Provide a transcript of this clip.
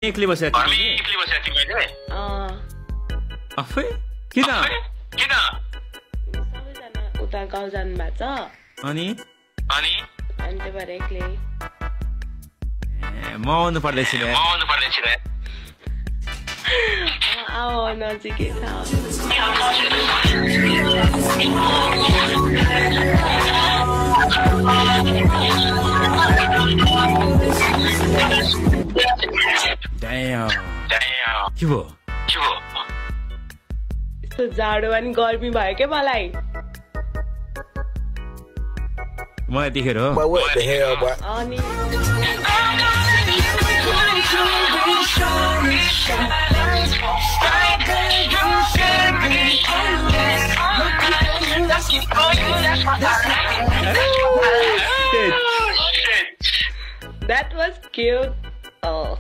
एक्लै बसेर तिमीले आफै किन सबैजना उता गाउँ जानु भएको छ अनि अनि त्यही भएर एक्लै म आउनु पर्दैछ आओ नजिकै छ के भयो यस्तो जाडो अनि गर्मी भयो क्या मलाई मलाई देखेर हो अनि That was cute. Oh.